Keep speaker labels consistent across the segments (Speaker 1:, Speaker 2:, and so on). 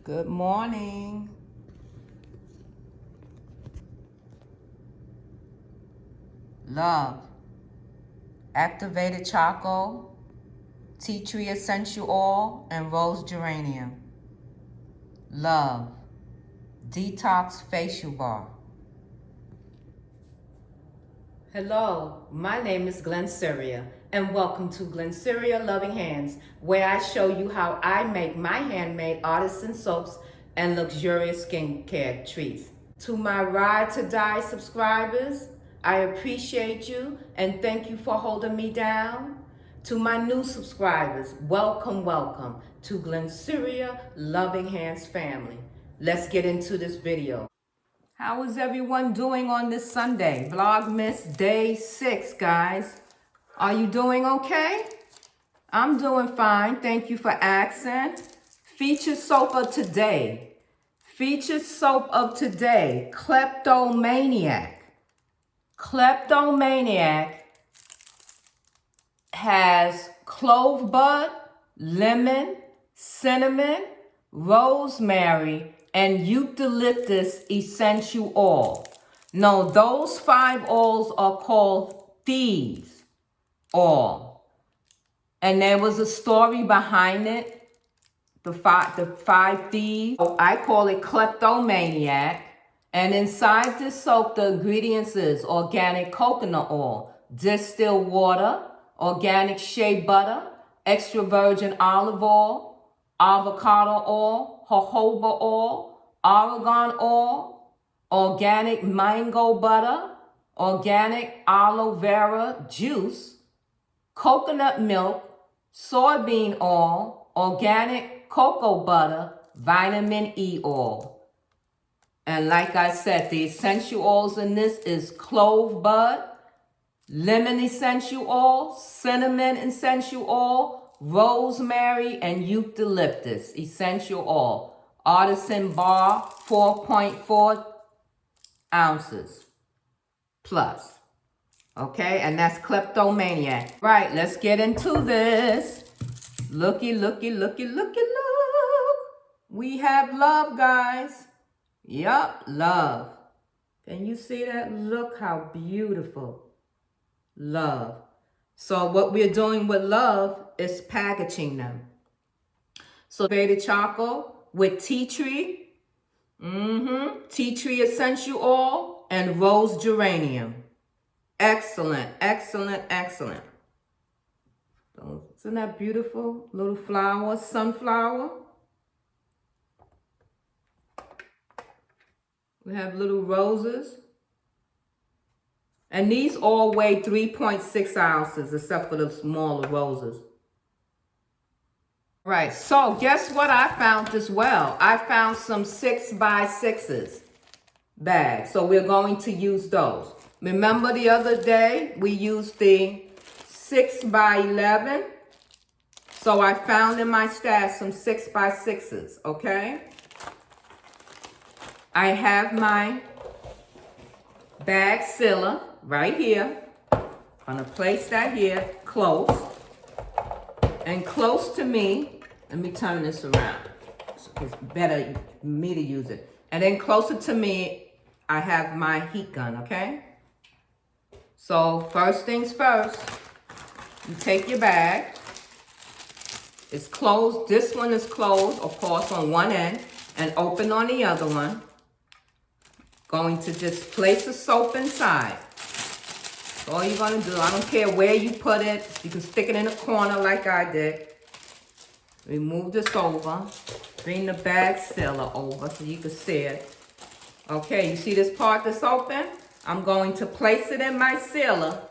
Speaker 1: Good morning. Love. Activated charcoal, tea tree essential oil, and rose geranium. Love. Detox facial bar. Hello, my name is Glennceria, and welcome to Glennceria Loving Hands, where I show you how I make my handmade artisan soaps and luxurious skincare treats. To my Ride to Die subscribers, I appreciate you and thank you for holding me down. To my new subscribers, welcome, welcome to Glennceria Loving Hands family. Let's get into this video. How is everyone doing on this Sunday? Vlogmas Day 6, guys. Are you doing okay? I'm doing fine. Thank you for asking. Featured soap of today. Featured soap of today, Kleptomaniac. Kleptomaniac has clove bud, lemon, cinnamon, rosemary, and eucalyptus essential oil. No, those 5 oils are called thieves oil. And there was a story behind it, the five thieves. I call it Kleptomaniac. And inside this soap, the ingredients is organic coconut oil, distilled water, organic shea butter, extra virgin olive oil, avocado oil, jojoba oil, argan oil, organic mango butter, organic aloe vera juice, coconut milk, soybean oil, organic cocoa butter, vitamin E oil. And like I said, the essential oils in this is clove bud, lemon essential oil, cinnamon essential oil, rosemary, and eucalyptus essential oil. Artisan bar, 4.4 ounces plus. Okay, and that's Kleptomaniac. Right, let's get into this. Looky, looky, looky, looky, look. We have love, guys. Yup, love. Can you see that? Look how beautiful. Love. So what we're doing with love is packaging them. So activated charcoal with tea tree, tea tree essential oil, and rose geranium. Excellent, excellent, excellent. Isn't that beautiful? Little flower, sunflower. We have little roses. And these all weigh 3.6 ounces, except for the smaller roses. Right, so guess what I found as well? I found some 6x6s bags. So we're going to use those. Remember the other day, we used the 6x11. So I found in my stash some 6x6s, okay? I have my bag sealer right here. I'm gonna place that here, close. And close to me, let me turn this around. It's better for me to use it. And then closer to me, I have my heat gun, okay? So first things first, you take your bag. It's closed, this one is closed, of course, on one end, and open on the other one. Going to just place the soap inside. That's all you're gonna do. I don't care where you put it. You can stick it in a corner like I did. Remove this over. Bring the bag sealer over so you can see it. Okay, you see this part that's open? I'm going to place it in my sealer.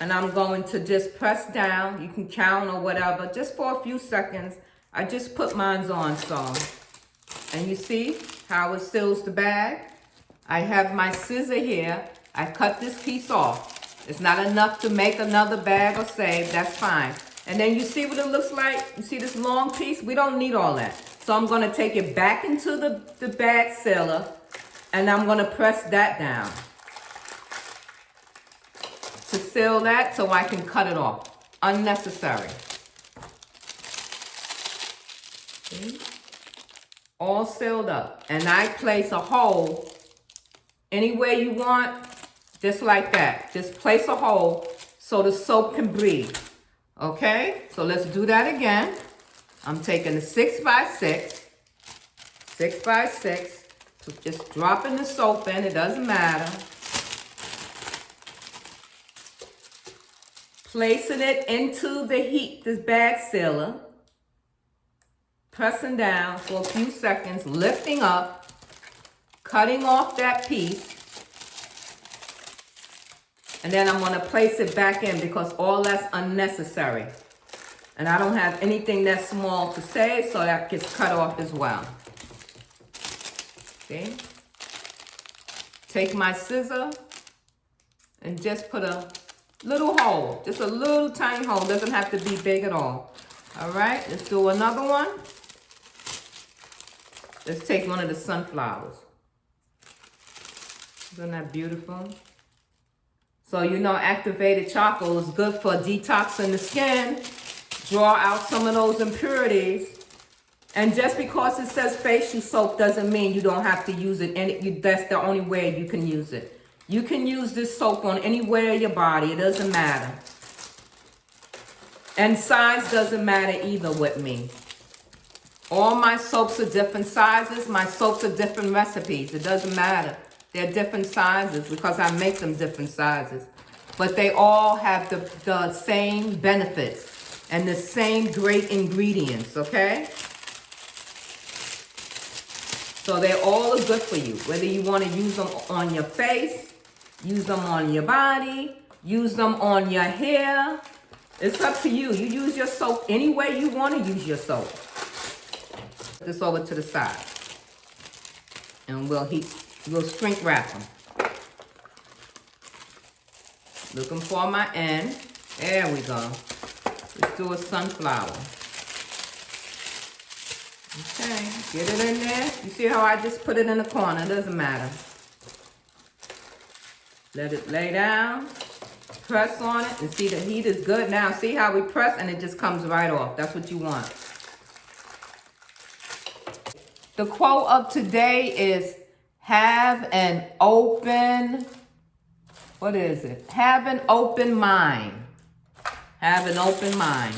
Speaker 1: And I'm going to just press down. You can count or whatever, just for a few seconds. I just put mine on, so. And you see how it seals the bag? I have my scissor here. I cut this piece off. It's not enough to make another bag or save. That's fine. And then you see what it looks like? You see this long piece? We don't need all that. So I'm going to take it back into the bag sealer. And I'm going to press that down. To seal that so I can cut it off. Unnecessary. See? all sealed up. And I place a hole anywhere you want, just like that. Just place a hole so the soap can breathe. Okay, so let's do that again. I'm taking a 6x6, 6x6, just dropping the soap in, it doesn't matter. Placing it into this bag sealer. Pressing down for a few seconds, lifting up, cutting off that piece. And then I'm going to place it back in because all that's unnecessary. And I don't have anything that small to save, so that gets cut off as well. See? Take my scissor and just put a little hole. Just a little tiny hole. Doesn't have to be big at all. All right, let's do another one. Let's take one of the sunflowers. Isn't that beautiful? So you know activated charcoal is good for detoxing the skin, draw out some of those impurities. And just because it says facial soap doesn't mean you don't have to use it. And that's the only way you can use it. You can use this soap on anywhere in your body. It doesn't matter. And size doesn't matter either with me. All my soaps are different sizes. My soaps are different recipes. It doesn't matter. They're different sizes because I make them different sizes. But they all have the same benefits and the same great ingredients, okay? So they all are good for you. Whether you want to use them on your face, use them on your body, use them on your hair. It's up to you. You use your soap any way you want to use your soap. Put this over to the side. And we'll shrink wrap them. Looking for my end. There we go. Let's do a sunflower. Okay, get it in there. You see how I just put it in the corner? It doesn't matter. Let it lay down. Press on it and see the heat is good now. See how we press and it just comes right off. That's what you want. The quote of today is have an open, what is it? Have an open mind. Have an open mind.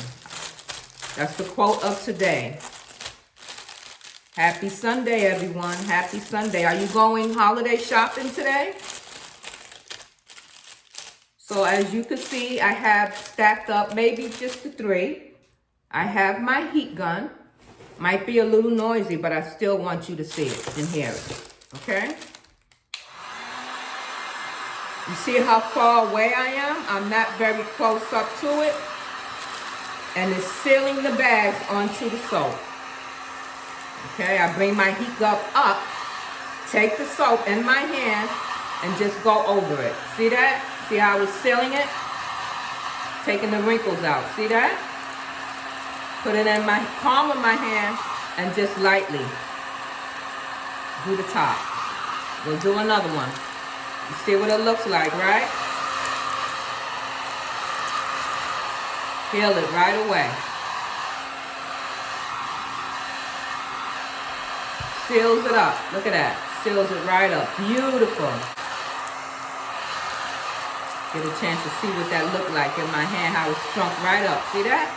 Speaker 1: That's the quote of today. Happy Sunday, everyone. Happy Sunday. Are you going holiday shopping today? So as you can see, I have stacked up maybe just the 3. I have my heat gun. Might be a little noisy, but I still want you to see it and hear it. Okay? You see how far away I am? I'm not very close up to it. And it's sealing the bags onto the soap. Okay, I bring my heat gun up, take the soap in my hand, and just go over it. See that? See how I was sealing it? Taking the wrinkles out. See that? Put it in my palm of my hand and just lightly do the top. We'll do another one. You see what it looks like, right? Feel it right away. Seals it up. Look at that. Seals it right up. Beautiful. Get a chance to see what that looked like in my hand, how it shrunk right up. See that?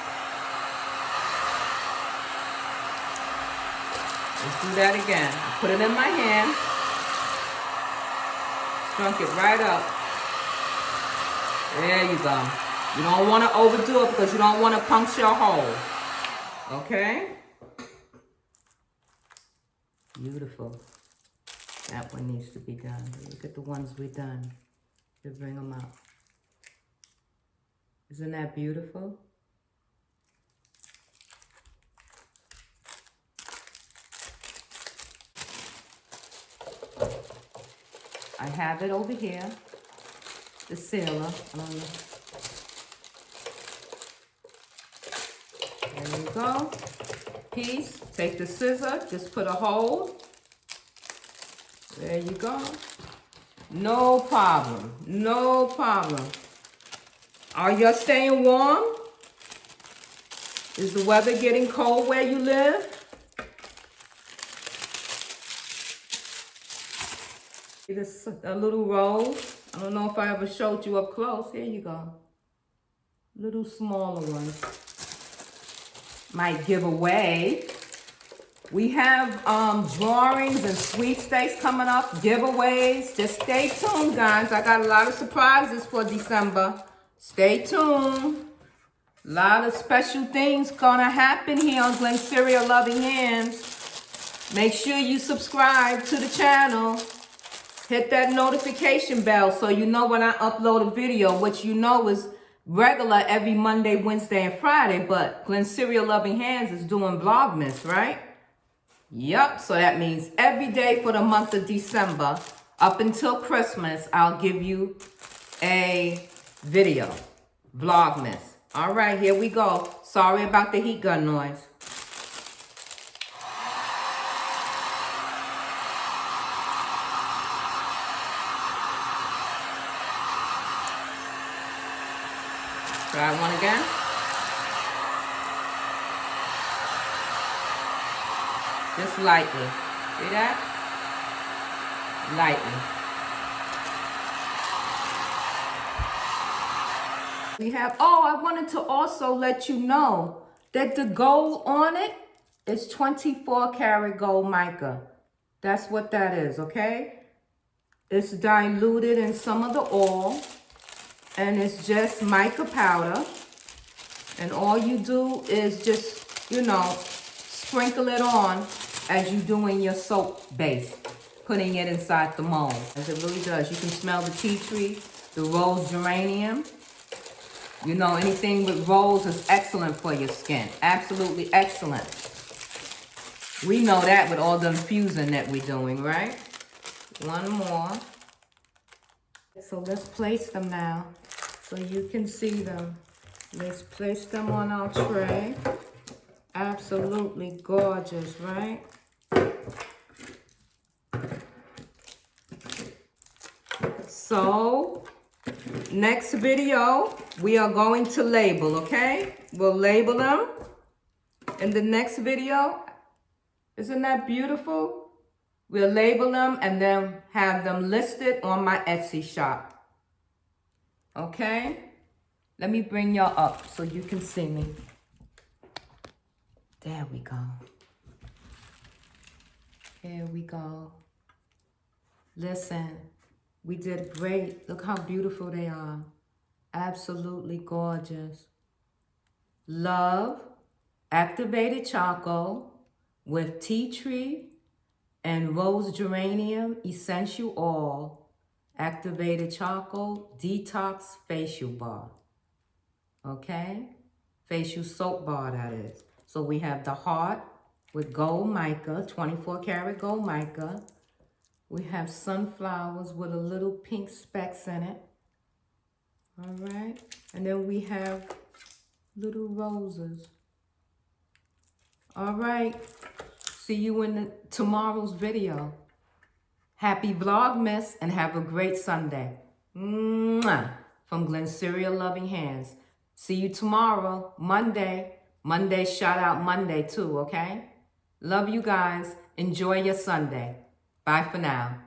Speaker 1: Let's do that again. I put it in my hand. Shrunk it right up. There you go. You don't want to overdo it because you don't want to puncture a hole. Okay? Beautiful. That one needs to be done. Look at the ones we've done. To bring them up. Isn't that beautiful? I have it over here, the sealer. There you go. Piece. Take the scissor, just put a hole. There you go. No problem. No problem. Are you staying warm? Is the weather getting cold where you live? This a little rose. I don't know if I ever showed you up close. Here you go. Little smaller ones. Might give away. We have drawings and sweepstakes coming up, giveaways. Just stay tuned, guys. I got a lot of surprises for December. Stay tuned. A lot of special things gonna happen here on Glennceria Loving Hands. Make sure you subscribe to the channel. Hit that notification bell so you know when I upload a video, which you know is regular every Monday, Wednesday, and Friday. But Glennceria Loving Hands is doing Vlogmas, right? Yup, so that means every day for the month of December up until Christmas, I'll give you a video. Vlogmas. All right, here we go. Sorry about the heat gun noise. Try one again. Just lightly. See that? Lightly. We have, I wanted to also let you know that the gold on it is 24 karat gold mica. That's what that is, okay? It's diluted in some of the oil, and it's just mica powder. And all you do is just, sprinkle it on as you're doing your soap base, putting it inside the mold. As it really does. You can smell the tea tree, the rose geranium. Anything with rose is excellent for your skin. Absolutely excellent. We know that with all the infusing that we're doing, right? One more. So let's place them now so you can see them. Let's place them on our tray. Absolutely gorgeous, right? So, next video, we are going to label, okay? We'll label them in the next video. Isn't that beautiful? We'll label them and then have them listed on my Etsy shop. Okay? Let me bring y'all up so you can see me. There we go. Here we go. Listen, we did great. Look how beautiful they are. Absolutely gorgeous. Love, activated charcoal with tea tree and rose geranium essential oil, activated charcoal, detox facial bar. Okay? Facial soap bar, that is. So we have the heart with gold mica, 24 karat gold mica. We have sunflowers with a little pink specks in it. All right. And then we have little roses. All right. See you in tomorrow's video. Happy Vlogmas and have a great Sunday. Mwah. From Glennceria Loving Hands. See you tomorrow, Monday. Monday, shout out Monday too, okay? Love you guys. Enjoy your Sunday. Bye for now.